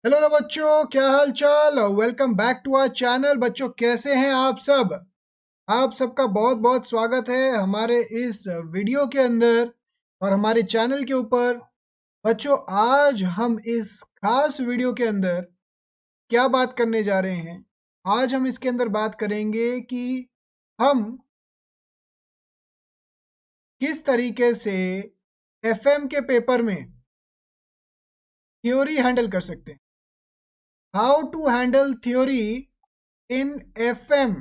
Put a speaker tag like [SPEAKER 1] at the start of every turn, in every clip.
[SPEAKER 1] Hello बच्चों, क्या हाल चाल। Welcome back to our channel. बच्चों कैसे हैं आप सब। आप सबका बहुत बहुत स्वागत है हमारे इस वीडियो के अंदर और हमारे चैनल के ऊपर। बच्चों आज हम इस खास वीडियो के अंदर क्या बात करने जा रहे हैं। आज हम इसके अंदर बात करेंगे कि हम किस तरीके से एफएम के पेपर में थ्योरी हैंडल कर सकते हैं। How to handle theory in FM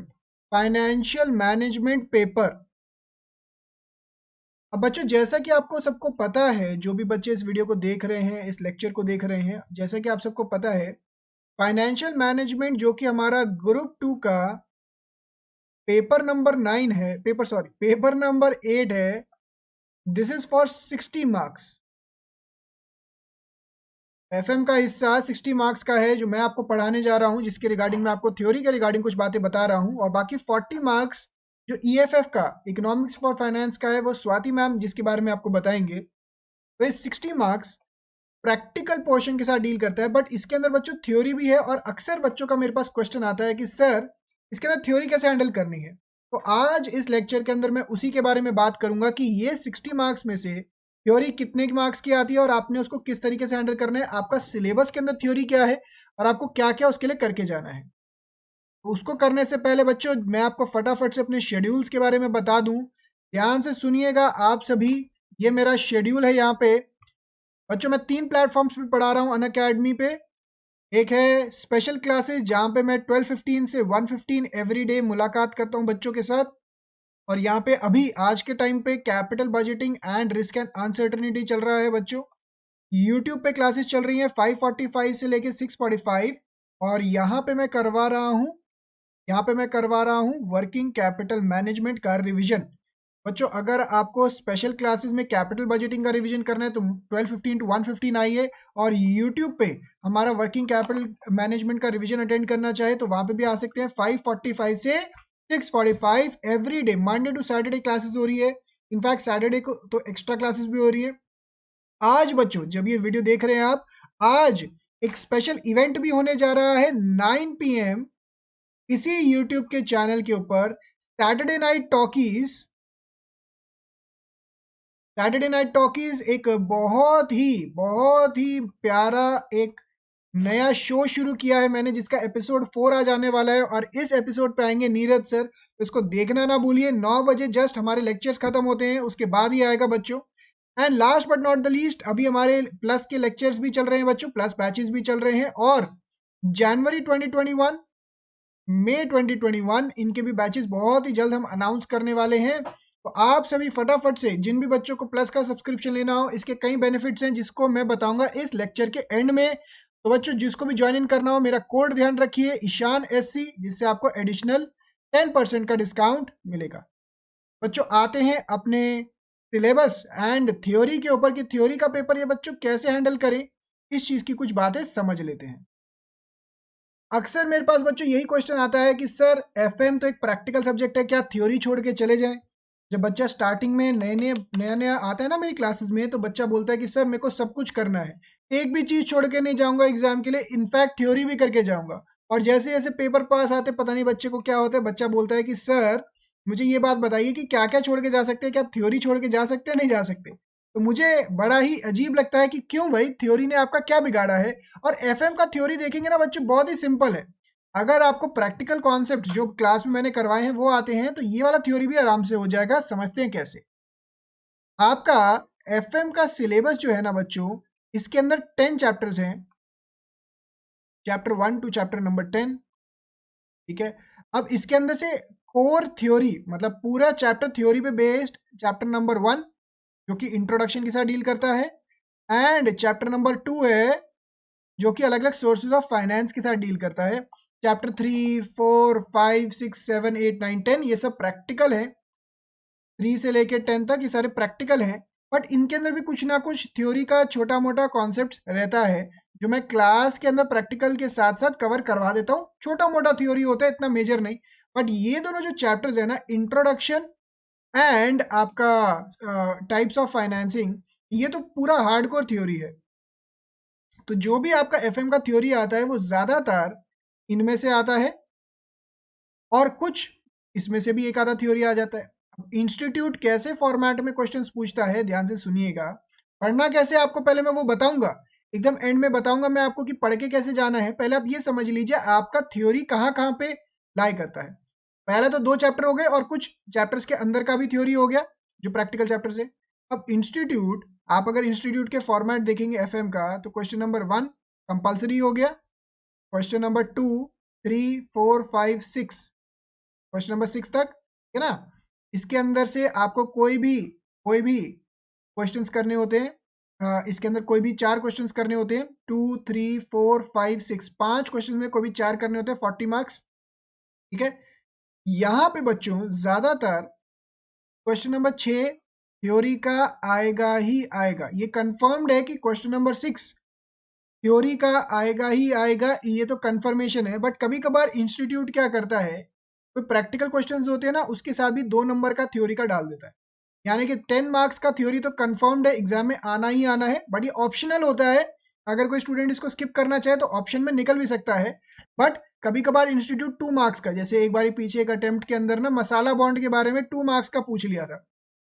[SPEAKER 1] financial management paper. अब बच्चों जैसा कि आपको सबको पता है, जो भी बच्चे इस वीडियो को देख रहे हैं, इस लेक्चर को देख रहे हैं, जैसा कि आप सबको पता है फाइनेंशियल मैनेजमेंट जो कि हमारा ग्रुप 2 का पेपर नंबर 9 है, पेपर नंबर 8 है। This is for 60 marks. FM का हिस्सा 60 मार्क्स का है जो मैं आपको पढ़ाने जा रहा हूँ, जिसके रिगार्डिंग मैं आपको थ्योरी के रिगार्डिंग कुछ बातें बता रहा हूँ, और बाकी 40 मार्क्स जो ईएफएफ का इकोनॉमिक्स फॉर फाइनेंस का है वो स्वाति मैम जिसके बारे में आपको बताएंगे। तो ये 60 मार्क्स प्रैक्टिकल पोर्शन के साथ डील करता है, बट इसके अंदर बच्चों थ्योरी भी है। और अक्सर बच्चों का मेरे पास क्वेश्चन आता है कि सर इसके अंदर थ्योरी कैसे हैंडल करनी है। तो आज इस लेक्चर के अंदर मैं उसी के बारे में बात करूंगा कि ये 60 मार्क्स में से थ्योरी कितने मार्क्स की आती है और आपने उसको किस तरीके से हैंडल करना है, आपका सिलेबस के अंदर थ्योरी क्या है और आपको क्या क्या उसके लिए करके जाना है। तो उसको करने से पहले बच्चों मैं आपको फटाफट से अपने शेड्यूल्स के बारे में बता दूं। ध्यान से सुनिएगा आप सभी। ये मेरा शेड्यूल है। यहाँ पे बच्चों मैं 3 प्लेटफॉर्म्स पे पढ़ा रहा हूँ अनअकैडमी पे। एक है स्पेशल क्लासेस जहाँ पे मैं 12:15 से 1:15 एवरी डे मुलाकात करता हूँ बच्चों के साथ। और यहाँ पे अभी आज के टाइम पे capital budgeting and risk and uncertainty चल रहा है बच्चों। यूट्यूब पे क्लासेस चल रही हैं 5:45 से लेके 6:45। और यहाँ पे मैं करवा रहा हूँ वर्किंग कैपिटल मैनेजमेंट का रिवीजन। बच्चों अगर आपको स्पेशल क्लासेस में कैपिटल बजटिंग का रिवीजन करना है तो 12:15 टू 1:15 आइए। और यूट्यूब पे हमारा वर्किंग कैपिटल मैनेजमेंट का रिवीजन अटेंड करना चाहे तो वहां पे भी आ सकते हैं। 5:45 से 6:45 every day, Monday to Saturday classes हो रही है। इनफैक्ट सैटरडे को तो एक्स्ट्रा क्लासेस भी हो रही है। आज बच्चों जब ये वीडियो देख रहे हैं आप, आज एक स्पेशल इवेंट भी होने जा रहा है 9 PM इसी यूट्यूब के चैनल के ऊपर। Saturday night talkies Saturday night talkies एक बहुत ही प्यारा एक नया शो शुरू किया है मैंने, जिसका एपिसोड 4 आ जाने वाला है। और इस एपिसोड पे आएंगे नीरज सर, तो इसको देखना ना भूलिए। 9 बजे जस्ट हमारे लेक्चर्स खत्म होते हैं, उसके बाद ही आएगा बच्चों। And last but not the least, अभी हमारे प्लस के लेक्चर्स भी चल रहे हैं बच्चों, प्लस बैचेस भी चल रहे हैं। और जनवरी 2021, मई 2021 इनके भी बैचेस बहुत ही जल्द हम अनाउंस करने वाले हैं। तो आप सभी फटाफट से, जिन भी बच्चों को प्लस का सब्सक्रिप्शन लेना हो, इसके कई बेनिफिट्स हैं जिसको मैं बताऊंगा इस लेक्चर के एंड में। तो बच्चों जिसको भी ज्वाइन इन करना हो, मेरा कोड ध्यान रखिए ईशान SC, जिससे आपको एडिशनल 10% का डिस्काउंट मिलेगा। बच्चों आते हैं अपने सिलेबस एंड थ्योरी के ऊपर कि थ्योरी का पेपर ये बच्चों कैसे हैंडल करें। इस चीज की कुछ बातें समझ लेते हैं। अक्सर मेरे पास बच्चों यही क्वेश्चन आता है कि सर एफएम तो एक प्रैक्टिकल सब्जेक्ट है, क्या थ्योरी छोड़ के चले जाएं। जब बच्चा स्टार्टिंग में नया नया आता है ना मेरी क्लासेस में, तो बच्चा बोलता है कि सर मेरे को सब कुछ करना है, एक भी चीज छोड़ के नहीं जाऊंगा एग्जाम के लिए, इनफैक्ट थ्योरी भी करके जाऊंगा। और जैसे जैसे पेपर पास आते पता नहीं बच्चे को क्या होता है, बच्चा बोलता है कि सर मुझे ये बात बताइए कि क्या क्या छोड़ के जा सकते हैं, क्या थ्योरी छोड़ के जा सकते हैं, नहीं जा सकते। तो मुझे बड़ा ही अजीब लगता है कि क्यों भाई, थ्योरी ने आपका क्या बिगाड़ा है। और एफएम का थ्योरी देखेंगे ना बच्चों, बहुत ही सिंपल है। अगर आपको प्रैक्टिकल कॉन्सेप्ट जो क्लास में मैंने करवाए हैं वो आते हैं तो ये वाला थ्योरी भी आराम से हो जाएगा। समझते हैं कैसे। आपका एफएम का सिलेबस जो है ना बच्चों, इसके अंदर 10 चैप्टर्स हैं, चैप्टर 1 टू चैप्टर नंबर 10। ठीक है। अब इसके अंदर से कोर थ्योरी मतलब पूरा चैप्टर थ्योरी पे बेस्ड, चैप्टर नंबर 1 जो कि इंट्रोडक्शन के साथ डील करता है, एंड चैप्टर नंबर 2 है जो कि अलग अलग सोर्सेज ऑफ फाइनेंस के साथ डील करता है। चैप्टर 3, 4, 5, 6, 7, 8, 9, 10 ये सब प्रैक्टिकल है। 3 से लेके 10 तक ये सारे प्रैक्टिकल हैं। बट इनके अंदर भी कुछ ना कुछ थ्योरी का छोटा मोटा कॉन्सेप्ट रहता है, जो मैं क्लास के अंदर प्रैक्टिकल के साथ साथ कवर करवा देता हूँ। छोटा मोटा थ्योरी होता है, इतना मेजर नहीं। बट ये दोनों जो चैप्टर्स है ना, इंट्रोडक्शन एंड आपका टाइप्स ऑफ फाइनेंसिंग, ये तो पूरा हार्डकोर थ्योरी है। तो जो भी आपका एफएम का थ्योरी आता है वो ज्यादातर इनमें से आता है और कुछ इसमें से भी एक आधा थ्योरी आ जाता है। इंस्टीट्यूट कैसे फॉर्मेट में क्वेश्चंस पूछता है, ध्यान से सुनिएगा। पढ़ना कैसे आपको पहले मैं वो बताऊंगा, एकदम एंड में बताऊंगा मैं आपको कि पढ़ के कैसे जाना है। पहले आप ये समझ लीजिए आपका थ्योरी कहाँ कहाँ पे लाई करता है। पहले तो 2 चैप्टर हो गए और कुछ चैप्टर्स के अंदर का भी थ्योरी हो गया जो प्रैक्टिकल चैप्टर से। अब इंस्टीट्यूट, आप अगर इंस्टीट्यूट के फॉर्मेट देखेंगे एफएम का तो क्वेश्चन नंबर 1 कंपल्सरी हो गया, क्वेश्चन नंबर 2 3 4 5 6, क्वेश्चन नंबर 6 तक है ना। इसके अंदर से आपको कोई भी क्वेश्चंस करने होते हैं। इसके अंदर कोई भी 4 क्वेश्चंस करने होते हैं, 2 3 4 5 6, 5 क्वेश्चन में कोई भी 4 करने होते हैं, 40 मार्क्स। ठीक है, यहाँ पे बच्चों ज्यादातर क्वेश्चन नंबर 6 थ्योरी का आएगा ही आएगा, ये कंफर्म्ड है कि क्वेश्चन नंबर 6 थ्योरी का आएगा ही आएगा, ये तो कंफर्मेशन है। बट कभी कभार इंस्टीट्यूट क्या करता है, तो प्रैक्टिकल क्वेश्चंस होते हैं ना उसके साथ भी 2 नंबर का थ्योरी का डाल देता है। यानी कि 10 मार्क्स का थ्योरी तो कंफर्म्ड है, एग्जाम में आना ही आना है, बट ये ऑप्शनल होता है। अगर कोई स्टूडेंट इसको स्किप करना चाहे तो ऑप्शन में निकल भी सकता है। बट कभी कभार इंस्टीट्यूट 2 मार्क्स का, जैसे एक बार पीछे एक अटेम्प्ट के अंदर ना मसाला बॉन्ड के बारे में 2 मार्क्स का पूछ लिया था।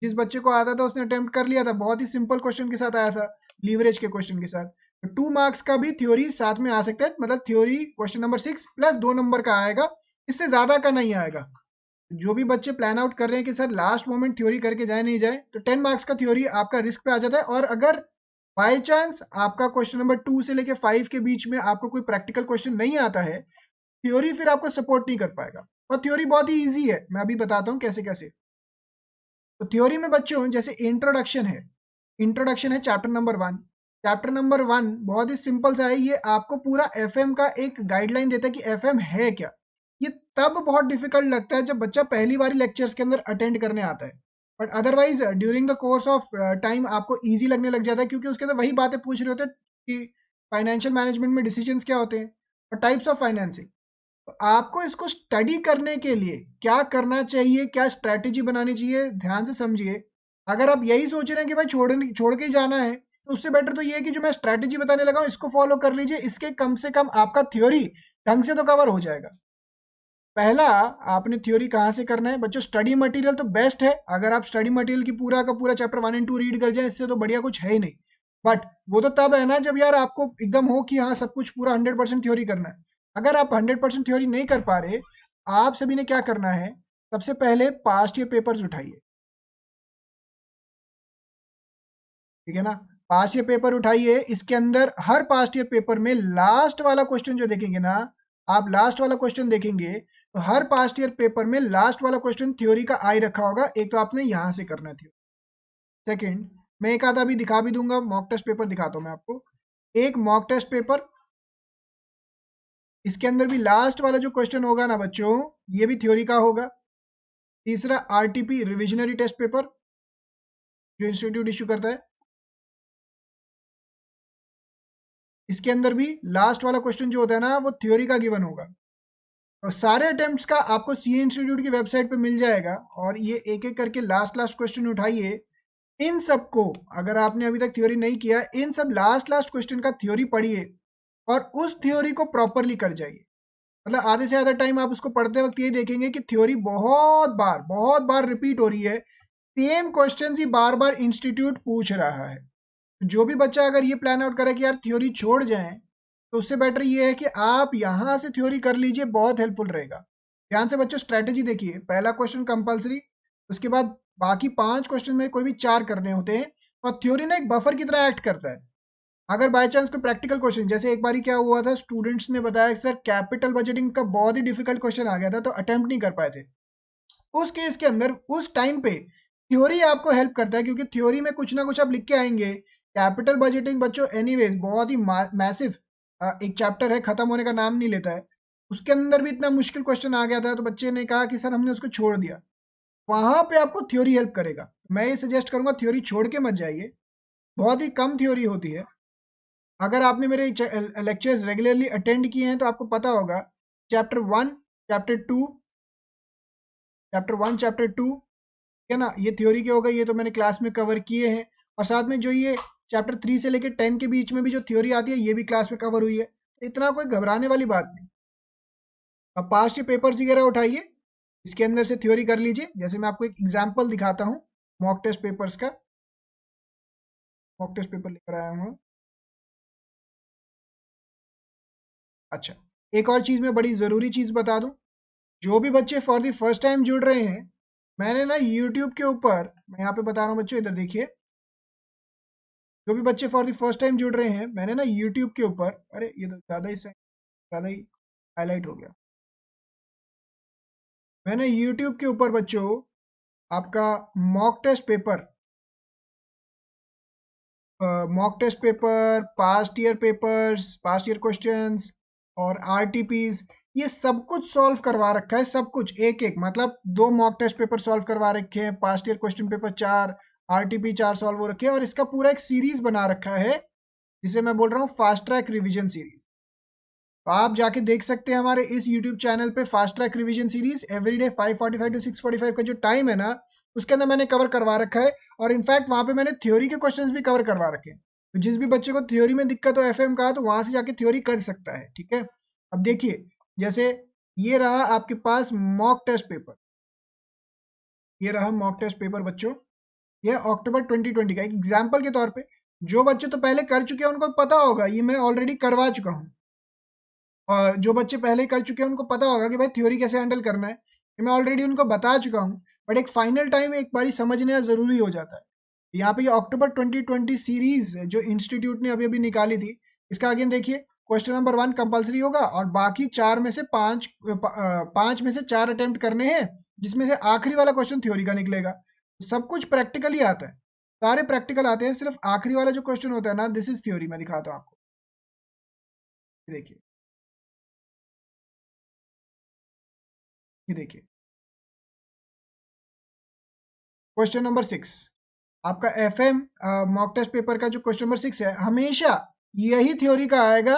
[SPEAKER 1] जिस बच्चे को आता था उसने अटेम्प्ट कर लिया था, बहुत ही सिंपल क्वेश्चन के साथ आया था, लीवरेज के क्वेश्चन के साथ। तो 2 मार्क्स का भी थ्योरी साथ में आ सकता है, मतलब theory question number 6 plus 2 number का आएगा, इससे ज्यादा का नहीं आएगा। जो भी बच्चे प्लान आउट कर रहे हैं कि सर लास्ट मोमेंट थ्योरी करके जाए नहीं जाए, तो 10 मार्क्स का थ्योरी आपका रिस्क पे आ जाता है। और अगर बाय चांस आपका क्वेश्चन नंबर 2 से लेके 5 के बीच में आपको कोई प्रैक्टिकल क्वेश्चन नहीं आता है, थ्योरी फिर आपको सपोर्ट नहीं कर पाएगा। और थ्योरी बहुत ही ईजी है, मैं अभी बताता हूँ कैसे कैसे। तो थ्योरी में बच्चों जैसे इंट्रोडक्शन है चैप्टर नंबर 1। चैप्टर नंबर 1 बहुत ही सिंपल सा है, ये आपको पूरा एफएम का एक गाइडलाइन देता है कि एफएम है क्या। ये तब बहुत डिफिकल्ट लगता है जब बच्चा पहली बार लेक्चर्स के अंदर अटेंड करने आता है, but otherwise during the course of time आपको इजी लगने लग जाता है, क्योंकि उसके अंदर वही बातें पूछ रहे होते हैं कि फाइनेंशियल मैनेजमेंट में डिसीजंस क्या होते हैं और टाइप्स ऑफ फाइनेंसिंग। तो आपको इसको स्टडी करने के लिए क्या करना चाहिए, क्या स्ट्रैटेजी बनानी चाहिए, ध्यान से समझिए। अगर आप यही सोच रहे हैं कि भाई छोड़ के ही जाना है, तो उससे बेटर तो ये है कि जो मैं स्ट्रैटेजी बताने लगा हूं इसको फॉलो कर लीजिए, इसके कम से कम आपका थ्योरी ढंग से तो कवर हो जाएगा। पहला, आपने थ्योरी कहाँ से करना है बच्चों, स्टडी मटेरियल तो बेस्ट है। अगर आप स्टडी मटेरियल की पूरा का पूरा चैप्टर 1 एंड 2 रीड कर जाए, इससे तो बढ़िया कुछ है ही नहीं। बट वो तो तब है ना जब यार आपको एकदम हो कि हाँ सब कुछ पूरा 100% थ्योरी करना है। अगर आप 100% थ्योरी नहीं कर पा रहे, आप सभी ने क्या करना है, सबसे पहले पास्ट ईयर पेपर्स उठाइए। ठीक है ना, पास्ट ईयर पेपर उठाइए। इसके अंदर हर पास्ट ईयर पेपर में लास्ट वाला क्वेश्चन जो देखेंगे ना, आप लास्ट वाला क्वेश्चन देखेंगे तो हर पास्ट ईयर पेपर में लास्ट वाला क्वेश्चन थ्योरी का आई रखा होगा। एक तो आपने यहां से करना थी। सेकंड, मैं एक आधा भी दिखा भी दूंगा, मॉक टेस्ट पेपर दिखाता हूं मैं आपको। एक मॉक टेस्ट पेपर, इसके अंदर भी लास्ट वाला जो क्वेश्चन होगा ना बच्चों, ये भी थ्योरी का होगा। तीसरा, आरटीपी रिविजनरी टेस्ट पेपर जो इंस्टीट्यूट इश्यू करता है, इसके अंदर भी लास्ट वाला क्वेश्चन जो होता है ना वो थ्योरी का गिवन होगा। और सारे अटेम्प्ट्स का आपको सीए इंस्टीट्यूट की वेबसाइट पे मिल जाएगा। और ये एक एक करके लास्ट लास्ट क्वेश्चन उठाइए। इन सबको, अगर आपने अभी तक थ्योरी नहीं किया, इन सब लास्ट लास्ट क्वेश्चन का थ्योरी पढ़िए और उस थ्योरी को प्रॉपरली कर जाइए। मतलब आधे से ज़्यादा टाइम आप उसको पढ़ते वक्त ये देखेंगे कि थ्योरी बहुत बार रिपीट हो रही है, सेम क्वेश्चन ही बार बार इंस्टीट्यूट पूछ रहा है। जो भी बच्चा अगर ये प्लान आउट करे कि यार थ्योरी छोड़ जाएं, तो उससे बेटर ये है कि आप यहाँ से थ्योरी कर लीजिए, बहुत हेल्पफुल रहेगा। ध्यान से बच्चों स्ट्रैटेजी देखिए, पहला क्वेश्चन कंपलसरी, उसके बाद बाकी 5 क्वेश्चन में कोई भी 4 करने होते हैं। और थ्योरी ना एक बफर की तरह एक्ट करता है। अगर बाय चांस कोई प्रैक्टिकल क्वेश्चन, जैसे एक बार क्या हुआ था, स्टूडेंट्स ने बताया कि सर कैपिटल बजटिंग का बहुत ही डिफिकल्ट क्वेश्चन आ गया था, तो अटेम्प्ट नहीं कर पाए थे। उस केस के अंदर उस टाइम पे थ्योरी आपको हेल्प करता है, क्योंकि थ्योरी में कुछ ना कुछ आप लिख के आएंगे। कैपिटल बजटिंग बच्चों एनीवेज बहुत ही मैसिव एक चैप्टर है, खत्म होने का नाम नहीं लेता है। उसके अंदर भी इतना मुश्किल क्वेश्चन आ गया था, तो बच्चे ने कहा कि सर हमने उसको छोड़ दिया। वहां पे आपको थ्योरी हेल्प करेगा। मैं ये सजेस्ट करूंगा थ्योरी छोड़ के मत जाइए, बहुत ही कम थ्योरी होती है। अगर आपने मेरे लेक्चर्स रेगुलरली अटेंड किए हैं तो आपको पता होगा, चैप्टर 1 चैप्टर 2 चैप्टर 2 है ना, ये थ्योरी के हो गए, ये तो मैंने क्लास में कवर किए हैं। और साथ में जो ये चैप्टर 3 से लेकर 10 के बीच में भी जो थ्योरी आती है ये भी क्लास में कवर हुई है, इतना कोई घबराने वाली बात नहीं। अब पास्ट पेपर्स वगैरह उठाइए, इसके अंदर से थ्योरी कर लीजिए। जैसे मैं आपको एक एग्जांपल दिखाता हूँ मॉक टेस्ट पेपर्स का। मॉक टेस्ट पेपर लेकर आया हूँ। अच्छा, एक और चीज मैं बड़ी जरूरी चीज बता दूं, जो भी बच्चे फॉर द फर्स्ट टाइम जुड़ रहे हैं, मैंने ना यूट्यूब के ऊपर, मैं यहाँ पे बता रहा हूँ बच्चों, इधर देखिए, जो भी बच्चे फॉर द फर्स्ट टाइम जुड़ रहे हैं, मैंने ना यूट्यूब के ऊपर, अरे ये तो ज्यादा ही हाईलाइट हो गया। मैंने यूट्यूब के ऊपर बच्चों आपका mock test paper, past year questions और आरटीपीज, ये सब कुछ सॉल्व करवा रखा है, सब कुछ एक एक, मतलब 2 मॉक टेस्ट पेपर सॉल्व करवा रखे हैं, past year question paper 4, RTP 4 solve हो रखे हैं, और इसका पूरा एक सीरीज बना रखा है जिसे मैं बोल रहा हूँ फास्ट ट्रैक रिवीजन सीरीज। तो आप जाके देख सकते हैं हमारे इस यूट्यूब चैनल पे fast track revision series, everyday 5:45 to 6:45 का जो टाइम है ना, उसके अंदर मैंने कवर करवा रखा है। और इनफैक्ट वहां पे मैंने थ्योरी के क्वेश्चंस भी कवर करवा रखे हैं, तो जिस भी बच्चे को थ्योरी में दिक्कत हो एफएम का, तो वहां से जाके थ्योरी कर सकता है। ठीक है, अब देखिए, जैसे ये रहा आपके पास मॉक टेस्ट पेपर, ये रहा मॉक टेस्ट पेपर बच्चों, ये अक्टूबर 2020 का एक एग्जाम्पल के तौर पे। जो बच्चे तो पहले कर चुके हैं उनको पता होगा, ये मैं ऑलरेडी करवा चुका हूँ। और जो बच्चे पहले कर चुके हैं उनको पता होगा कि भाई थ्योरी कैसे हैंडल करना है, ये मैं ऑलरेडी उनको बता चुका हूँ। बट एक फाइनल टाइम एक बारी समझना जरूरी हो जाता है। यहाँ पे ये अक्टूबर 2020 सीरीज जो इंस्टीट्यूट ने अभी अभी निकाली थी, इसका अगेन देखिए, क्वेश्चन नंबर 1 कंपलसरी होगा और बाकी 4 में से 5 में से 4 अटेम्प्ट करने हैं, जिसमें से आखिरी वाला क्वेश्चन थ्योरी का निकलेगा। सब कुछ प्रैक्टिकल ही आता है, सारे प्रैक्टिकल आते हैं, सिर्फ आखिरी वाला जो क्वेश्चन होता है ना, दिस इज थ्योरी। मैं दिखाता हूँ आपको, देखिए, ये देखिए क्वेश्चन नंबर 6 आपका एफएम मॉक टेस्ट पेपर का जो क्वेश्चन नंबर 6 है, हमेशा यही थ्योरी का आएगा,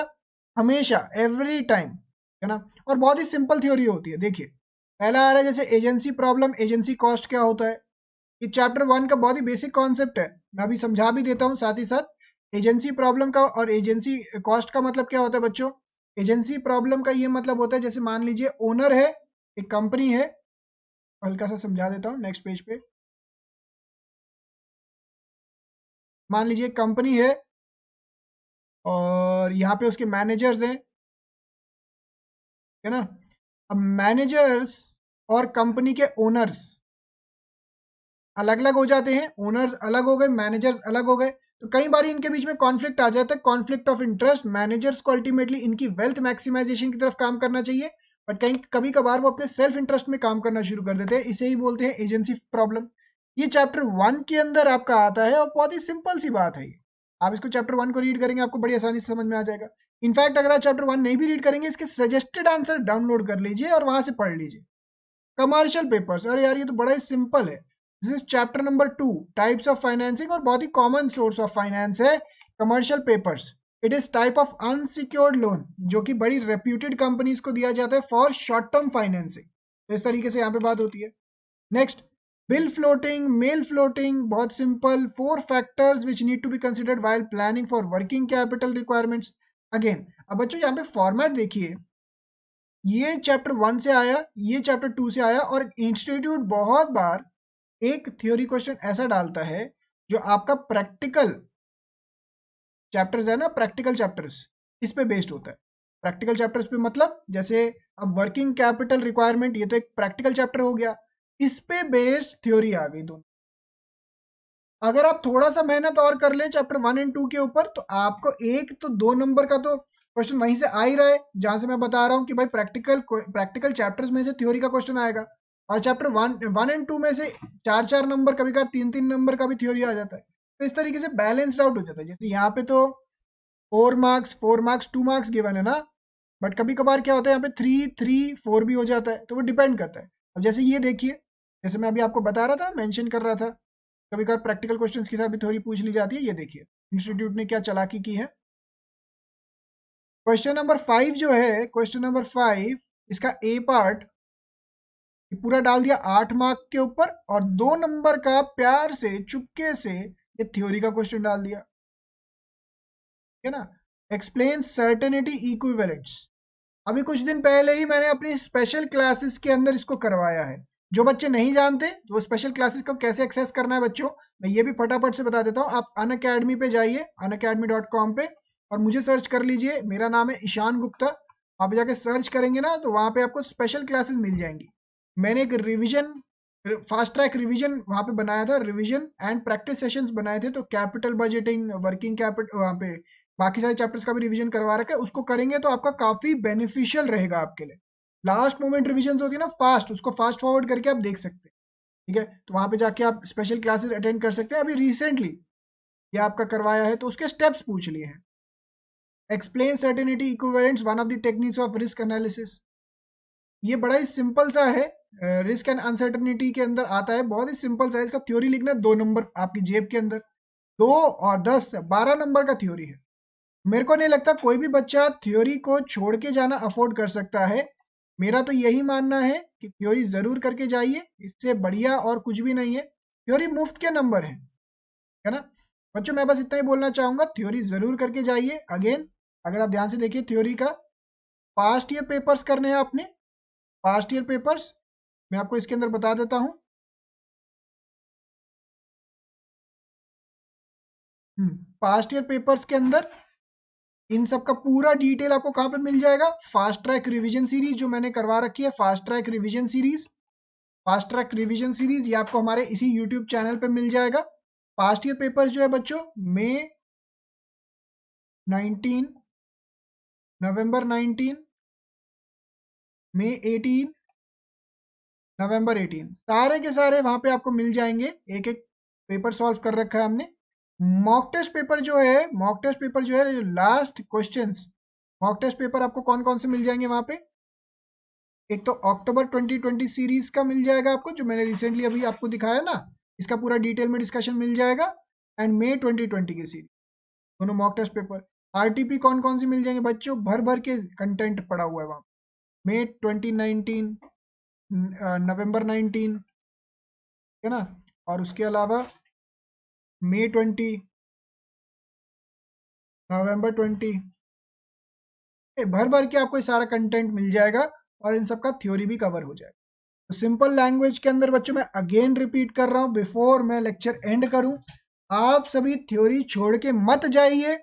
[SPEAKER 1] हमेशा, एवरी टाइम, है ना। और बहुत ही सिंपल थ्योरी होती है। देखिए, पहला आ रहा है जैसे एजेंसी प्रॉब्लम, एजेंसी कॉस्ट क्या होता है। ये चैप्टर 1 का बहुत ही बेसिक कॉन्सेप्ट है, मैं अभी समझा भी देता हूँ साथ ही साथ। एजेंसी प्रॉब्लम का और एजेंसी कॉस्ट का मतलब क्या होता है बच्चों। एजेंसी प्रॉब्लम का ये मतलब होता है, जैसे मान लीजिए ओनर है, एक कंपनी है, हल्का सा समझा देता हूँ नेक्स्ट पेज पे। मान लीजिए कंपनी और यहाँ पे उसके मैनेजर्स हैं, है ना। अब मैनेजर्स और कंपनी के ओनर्स अलग अलग हो जाते हैं, ओनर्स अलग हो गए, मैनेजर्स अलग हो गए, तो कई बार इनके बीच में कॉन्फ्लिक्ट आ जाता है, कॉन्फ्लिक्ट ऑफ इंटरेस्ट। मैनेजर्स को अल्टीमेटली इनकी वेल्थ मैक्सिमाइजेशन की तरफ काम करना चाहिए, बट कहीं कभी कभार वो अपने सेल्फ इंटरेस्ट में काम करना शुरू कर देते हैं, इसे ही बोलते हैं एजेंसी प्रॉब्लम। ये चैप्टर 1 के अंदर आपका आता है और बहुत ही सिंपल सी बात है ये। आप इसको चैप्टर 1 को रीड करेंगे, आपको बड़ी आसानी से समझ में आ जाएगा। इनफैक्ट अगर आप चैप्टर 1 नहीं भी रीड करेंगे, इसके सजेस्टेड आंसर डाउनलोड कर लीजिए और वहां से पढ़ लीजिए। कमर्शियल पेपर्स, अरे यार ये तो बड़ा ही सिंपल है। This is chapter number 2, types of financing, और बहुत ही कॉमन सोर्स ऑफ फाइनेंस है commercial papers. It is type of unsecured loan, जो कि बड़ी रेप्यूटेड कंपनीज को दिया जाता है फॉर शॉर्ट टर्म फाइनेंसिंग। इस तरीके से यहाँ पे बात होती है। Next, bill floating, mail floating, बहुत simple. 4 factors which need to be considered while planning for working capital requirements. Again, अब बच्चों यहाँ पे फॉर्मेट देखिए, ये चैप्टर 1 से आया, ये चैप्टर 2 से आया, और इंस्टीट्यूट बहुत बार एक थ्योरी क्वेश्चन ऐसा डालता है जो आपका प्रैक्टिकल चैप्टर्स है ना, प्रैक्टिकल चैप्टर्स, इस पे बेस्ड होता है। प्रैक्टिकल चैप्टर्स पे मतलब जैसे अब वर्किंग कैपिटल रिक्वायरमेंट, ये तो एक प्रैक्टिकल चैप्टर हो गया, इस पे बेस्ड थ्योरी आ गई दोनों। अगर आप थोड़ा सा मेहनत और कर लें चैप्टर 1 एंड 2 के ऊपर, तो आपको 1 तो 2 नंबर का तो क्वेश्चन वहीं से आ ही रहा है, जहां से मैं बता रहा हूँ कि भाई प्रैक्टिकल चैप्टर्स में से थ्योरी का क्वेश्चन आएगा। और चैप्टर 1 एंड 2 में से 4 नंबर, कभी कभी 3 नंबर का भी थ्योरी आ जाता है। तो इस तरीके से बैलेंस्ड आउट हो जाता है। जैसे यहाँ पे तो 4 मार्क्स 2 मार्क्स गिवन है ना, बट कभी कभार क्या होता है, यहाँ पे 3 3 4 भी हो जाता है, तो वो डिपेंड करता है। अब जैसे ये देखिए, जैसे मैं अभी आपको बता रहा था, मेंशन कर रहा था, कभी कभार प्रैक्टिकल क्वेश्चंस के साथ भी थ्योरी पूछ ली जाती है। ये देखिए इंस्टीट्यूट ने क्या चालाकी की है। क्वेश्चन नंबर 5 जो है, क्वेश्चन नंबर 5, इसका ए पार्ट पूरा डाल दिया 8 मार्क के ऊपर, और 2 नंबर का प्यार से चुपके से ये थ्योरी का क्वेश्चन डाल दिया। है ना। एक्सप्लेन सर्टेनिटी इक्विवेलेंट्स, अभी कुछ दिन पहले ही मैंने अपनी स्पेशल क्लासेस के अंदर इसको करवाया है। जो बच्चे नहीं जानते तो वो स्पेशल क्लासेस को कैसे एक्सेस करना है बच्चों, मैं ये भी फटाफट से बता देता हूँ। आप अनअकैडमी पे जाइए, unacademy.com पे, और मुझे सर्च कर लीजिए। मेरा नाम है ईशान गुप्ता। वहाँ पे जाके सर्च करेंगे ना तो वहाँ पे आपको स्पेशल क्लासेस मिल जाएंगी। मैंने एक रिवीजन, फास्ट ट्रैक रिवीजन वहाँ पे बनाया था, रिवीजन एंड प्रैक्टिस सेशंस बनाए थे। तो कैपिटल बजटिंग, वर्किंग कैपिटल, वहाँ पे बाकी सारे चैप्टर्स का भी रिवीजन करवा रखा है। उसको करेंगे तो आपका काफी बेनिफिशियल रहेगा आपके लिए। लास्ट मोमेंट रिवीजन होती है ना फास्ट, उसको फास्ट फॉरवर्ड करके आप देख सकते हैं। ठीक है, तो वहां पे जाके आप स्पेशल क्लासेस अटेंड कर सकते हैं। अभी रिसेंटली ये आपका करवाया है तो उसके स्टेप्स पूछ लिए हैं। Explain certainty equivalents, one of the techniques of risk analysis. ये बड़ा ही सिंपल सा है, रिस्क एंड अनसर्टेनिटी के अंदर आता है। बहुत ही सिंपल सा है। इसका थ्योरी लिखना है 2 नंबर आपकी जेब के अंदर, 2 और 10 12 नंबर का थ्योरी है। मेरे को नहीं लगता कोई भी बच्चा थ्योरी को छोड़ के जाना अफोर्ड कर सकता है। मेरा तो यही मानना है कि थ्योरी जरूर करके जाइए, इससे बढ़िया और कुछ भी नहीं है। थ्योरी मुफ्त के नंबर है ना बच्चों। मैं बस इतना ही बोलना चाहूंगा, थ्योरी जरूर करके जाइए। अगेन अगर आप ध्यान से देखिए थ्योरी का पास्ट ईयर पेपर्स करने हैं आपने, पास्ट ईयर पेपर्स मैं आपको इसके अंदर बता देता हूँ। पास्ट ईयर पेपर्स के अंदर इन सब का पूरा डिटेल आपको कहाँ पे मिल जाएगा, फास्ट ट्रैक रिवीजन सीरीज जो मैंने करवा रखी है। Fast track revision series, fast track revision series ये आपको हमारे इसी यूट्यूब चैनल पे मिल जाएगा। पास्ट ईयर पेपर्स जो है बच्चों, मई 19, नवंबर 19, मई 18, नवंबर 18, सारे के सारे वहां पे आपको मिल जाएंगे। एक एक पेपर सॉल्व कर रखा है हमने। मॉक टेस्ट पेपर जो है, मॉक टेस्ट पेपर जो है, last questions mock test paper आपको कौन कौन से मिल जाएंगे वहां पे। एक तो अक्टूबर 2020 सीरीज का मिल जाएगा आपको, जो मैंने रिसेंटली अभी आपको दिखाया ना, इसका पूरा डिटेल में डिस्कशन मिल जाएगा। एंड मई 2020 की सीरीज, दोनों मॉक टेस्ट पेपर। आरटीपी कौन कौन से मिल जाएंगे बच्चों, भर भर के कंटेंट पड़ा हुआ है वहां। मई 2019, नवंबर 19, है ना। और उसके अलावा मई 20, नवंबर 20, भर भर के आपको ये सारा कंटेंट मिल जाएगा और इन सब का थ्योरी भी कवर हो जाएगा। तो सिंपल लैंग्वेज के अंदर बच्चों, मैं अगेन रिपीट कर रहा हूं बिफोर मैं लेक्चर एंड करूं, आप सभी थ्योरी छोड़ के मत जाइए।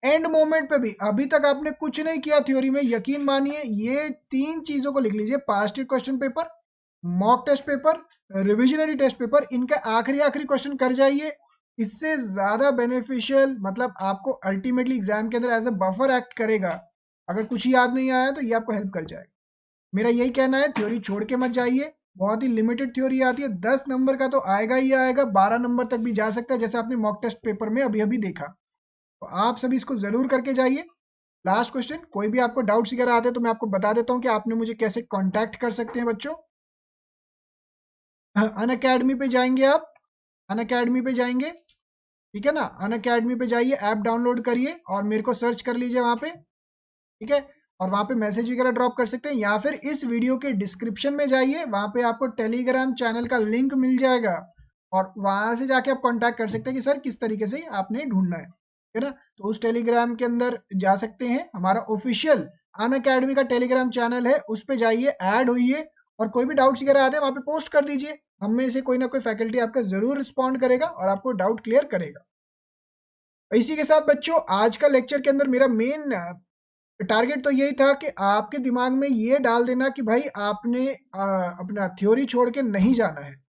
[SPEAKER 1] एंड मोमेंट पे भी अभी तक आपने कुछ नहीं किया थ्योरी में, यकीन मानिए ये 3 चीजों को लिख लीजिए, past year question paper, mock test paper, revisionary test paper, इनका आखिरी आखिरी क्वेश्चन कर जाइए। इससे ज्यादा बेनिफिशियल, मतलब आपको अल्टीमेटली एग्जाम के अंदर एज अ बफर एक्ट करेगा। अगर कुछ ही याद नहीं आया तो ये आपको हेल्प कर जाएगा। मेरा यही कहना है, थ्योरी छोड़ के मत जाइए। बहुत ही लिमिटेड थ्योरी आती है, 10 नंबर का तो आएगा ही आएगा, 12 नंबर तक भी जा सकता है, जैसे आपने मॉक टेस्ट पेपर में अभी अभी देखा। तो आप सभी इसको जरूर करके जाइए। लास्ट क्वेश्चन, कोई भी आपको डाउट्स वगैरह आते हैं तो मैं आपको बता देता हूँ कि आपने मुझे कैसे कांटेक्ट कर सकते हैं बच्चों। अनअकैडमी पे जाएंगे आप, अनअकैडमी पे जाएंगे, ठीक है ना। अनअकैडमी पे जाइए, ऐप डाउनलोड करिए और मेरे को सर्च कर लीजिए वहां पे, ठीक है। और वहां पे मैसेज वगैरह ड्रॉप कर सकते हैं, या फिर इस वीडियो के डिस्क्रिप्शन में जाइए, वहां पे आपको टेलीग्राम चैनल का लिंक मिल जाएगा और वहां से जाके आप कांटेक्ट कर सकते हैं कि सर किस तरीके से आपने ढूंढना है ना। तो उस टेलीग्राम के अंदर जा सकते हैं, हमारा ऑफिशियल अनअकैडमी का टेलीग्राम चैनल है, उस पे जाइए, ऐड होइए और कोई भी डाउट्स वगैरह आते हैं वहां पे पोस्ट कर दीजिए। हम में से कोई ना कोई फैकल्टी आपका जरूर रिस्पॉन्ड करेगा और आपको डाउट क्लियर करेगा। इसी के साथ बच्चों, आज का लेक्चर के अंदर मेरा मेन टारगेट तो यही था कि आपके दिमाग में ये डाल देना कि भाई आपने अपना थ्योरी छोड़ के नहीं जाना है।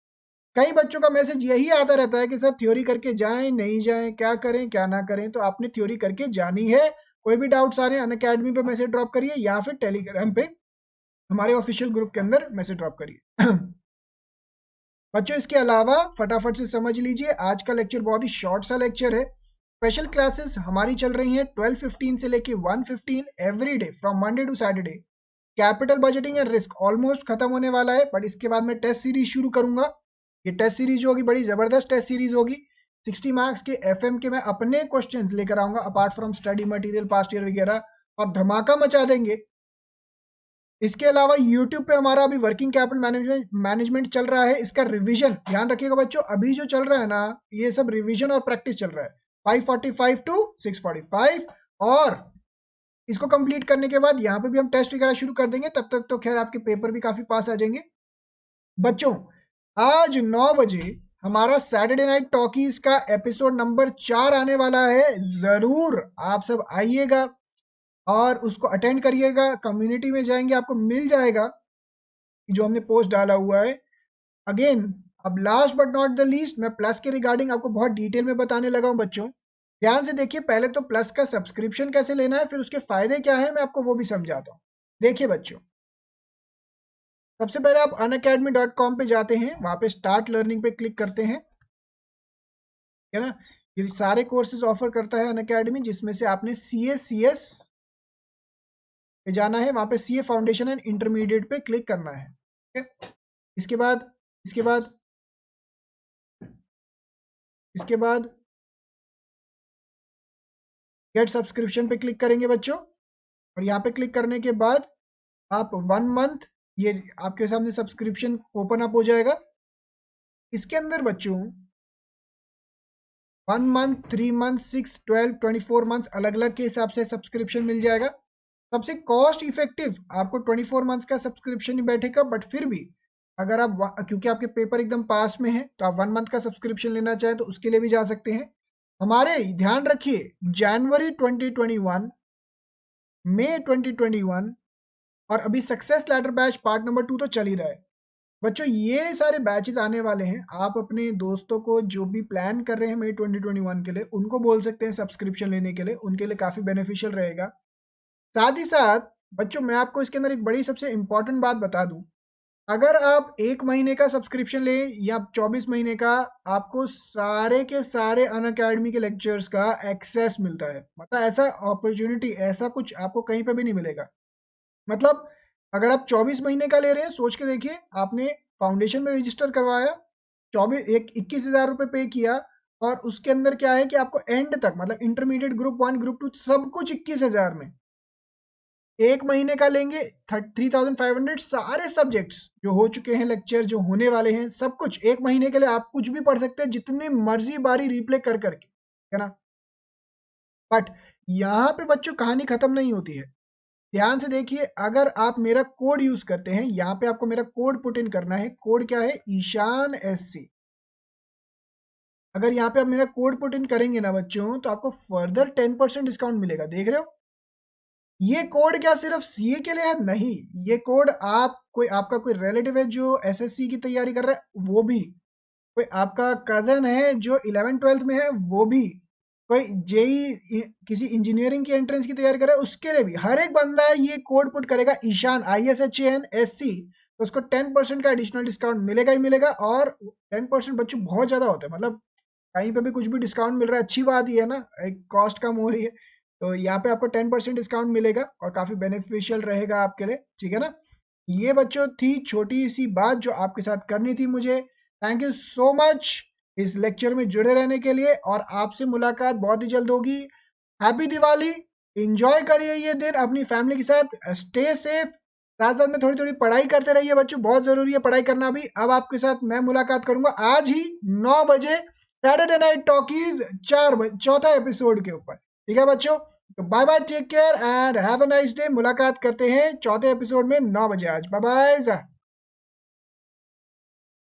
[SPEAKER 1] कई बच्चों का मैसेज यही आता रहता है कि सर थ्योरी करके जाएं नहीं जाएं, क्या करें क्या ना करें। तो आपने थ्योरी करके जानी है। कोई भी डाउट्स आ रहे हैं अनअकैडमी पे मैसेज ड्रॉप करिए या फिर टेलीग्राम पे हमारे ऑफिशियल ग्रुप के अंदर मैसेज ड्रॉप करिए। बच्चों इसके अलावा फटाफट से समझ लीजिए, आज का लेक्चर बहुत ही शॉर्ट सा लेक्चर है। स्पेशल क्लासेस हमारी चल रही हैं 12:15 से लेके 1:15 every day from Monday to Saturday. Capital budgeting and risk almost खत्म होने वाला है, बट इसके बाद मैं टेस्ट सीरीज शुरू करूंगा। ये टेस्ट सीरीज होगी, बड़ी जबरदस्त टेस्ट सीरीज होगी। 60 मार्क्स के एफएम के मैं अपने क्वेश्चंस लेकर आऊंगा apart from study material past year वगैरह, और धमाका मचा देंगे। इसके अलावा YouTube पे हमारा अभी वर्किंग कैपिटल मैनेजमेंट चल रहा है, इसका रिवीजन ध्यान रखिएगा बच्चों। अभी जो चल रहा है ना, ये सब रिवीजन और प्रैक्टिस चल रहा है। 5:45 टू 6:45। और इसको कंप्लीट करने के बाद यहाँ पे भी हम टेस्ट वगैरह शुरू कर देंगे। तब तक तो खैर आपके पेपर भी काफी पास आ जाएंगे। बच्चों, आज 9 बजे हमारा सैटरडे नाइट टॉकीज का एपिसोड नंबर 4 आने वाला है। जरूर आप सब आइएगा और उसको अटेंड करिएगा। कम्युनिटी में जाएंगे, आपको मिल जाएगा जो हमने पोस्ट डाला हुआ है। अगेन, अब last but not the least, मैं प्लस के रिगार्डिंग आपको बहुत डिटेल में बताने लगा हूं। बच्चों ध्यान से देखिए, पहले तो प्लस का सब्सक्रिप्शन कैसे लेना है, फिर उसके फायदे क्या है, मैं आपको वो भी समझाता हूँ। देखिए बच्चों, सबसे पहले आप unacademy.com पे जाते हैं, वहां पे स्टार्ट लर्निंग पे क्लिक करते हैं, है ना। ये सारे कोर्सेज ऑफर करता है अनअकैडमी, जिसमें से आपने CA पे जाना है, वहां पे CA फाउंडेशन एंड इंटरमीडिएट पे क्लिक करना है। ठीक है, इसके बाद इसके बाद इसके बाद गेट सब्सक्रिप्शन पे क्लिक करेंगे बच्चों। और यहाँ पे क्लिक करने के बाद आप 1 मंथ, ये आपके सामने सब्सक्रिप्शन ओपन अप हो जाएगा। इसके अंदर बच्चों 1 मंथ, 3 मंथ, 6, 12, 24 मंथ्स अलग अलग के हिसाब से सब्सक्रिप्शन मिल जाएगा। सबसे कॉस्ट इफेक्टिव आपको 24 मंथ्स का सब्सक्रिप्शन ही बैठेगा। बट फिर भी अगर आप क्योंकि आपके पेपर एकदम पास में है, तो आप 1 मंथ का सब्सक्रिप्शन लेना चाहे तो उसके लिए भी जा सकते हैं। हमारे ध्यान रखिए, जनवरी 2021, मई 2021 और अभी success ladder batch part number 2 तो चल ही रहा है। बच्चों ये सारे बैचेस आने वाले हैं। आप अपने दोस्तों को जो भी प्लान कर रहे हैं मई 2021 के लिए, उनको बोल सकते हैं सब्सक्रिप्शन लेने के लिए, उनके लिए काफ़ी बेनिफिशियल रहेगा। साथ ही साथ बच्चों, मैं आपको इसके अंदर एक बड़ी सबसे इंपॉर्टेंट बात बता दूं, अगर आप 1 महीने का सब्सक्रिप्शन लें या 24 महीने का, आपको सारे के सारे अनअकैडमी के लेक्चर्स का एक्सेस मिलता है। मतलब ऐसा अपॉर्चुनिटी, ऐसा कुछ आपको कहीं पे भी नहीं मिलेगा। मतलब अगर आप 24 महीने का ले रहे हैं, सोच के देखिए, आपने फाउंडेशन में रजिस्टर करवाया, 21,000 रुपये पे किया, और उसके अंदर क्या है कि आपको एंड तक, मतलब इंटरमीडिएट ग्रुप 1 ग्रुप 2 सब कुछ 21,000 में। 1 महीने का लेंगे 3,500, सारे सब्जेक्ट्स जो हो चुके हैं, लेक्चर जो होने वाले हैं, सब कुछ 1 महीने के लिए आप कुछ भी पढ़ सकते हैं, जितनी मर्जी बारी रिप्ले कर करके, है ना। बट यहाँ पे बच्चों कहानी खत्म नहीं होती है। ध्यान से देखिए, अगर आप मेरा कोड यूज करते हैं, यहाँ पे आपको मेरा कोड पुट इन करना है। कोड क्या है? ईशान SC। अगर यहाँ पे आप मेरा कोड पुट इन करेंगे ना बच्चों, तो आपको फर्दर 10% डिस्काउंट मिलेगा। देख रहे हो, ये कोड क्या सिर्फ CA के लिए है? नहीं, ये कोड आपका कोई रिलेटिव है जो SSC की तैयारी कर रहा है, वो भी, कोई आपका कजन है जो 11th-12th में है, वो भी, कोई JEE किसी इंजीनियरिंग की एंट्रेंस की तैयारी कर रहा है, उसके लिए भी, हर एक बंदा ये कोड पुट करेगा ईशान ISHAN SC, तो उसको 10% का एडिशनल डिस्काउंट मिलेगा ही मिलेगा। और 10% बच्चों बहुत ज्यादा होता है, मतलब कहीं पे भी कुछ भी डिस्काउंट मिल रहा है, अच्छी बात ही है ना, एक कॉस्ट कम हो रही है। तो यहाँ पे आपको 10% डिस्काउंट मिलेगा और काफी बेनिफिशियल रहेगा आपके लिए, ठीक है ना। ये बच्चों थी छोटी सी बात जो आपके साथ करनी थी मुझे। थैंक यू सो मच इस लेक्चर में जुड़े रहने के लिए, और आपसे मुलाकात बहुत ही जल्द होगी। हैप्पी दिवाली, एंजॉय करिए ये दिन अपनी फैमिली के साथ, स्टे सेफ। साथ साथ में थोड़ी थोड़ी पढ़ाई करते रहिए बच्चों, बहुत जरूरी है पढ़ाई करना भी। अब आपके साथ मैं मुलाकात करूंगा आज ही 9 बजे सैटरडे नाइट टॉकीज 4 एपिसोड के ऊपर, ठीक है बच्चों। तो bye bye, take care and have a nice day. मुलाकात करते हैं चौथे एपिसोड में 9 बजे आज। Bye bye.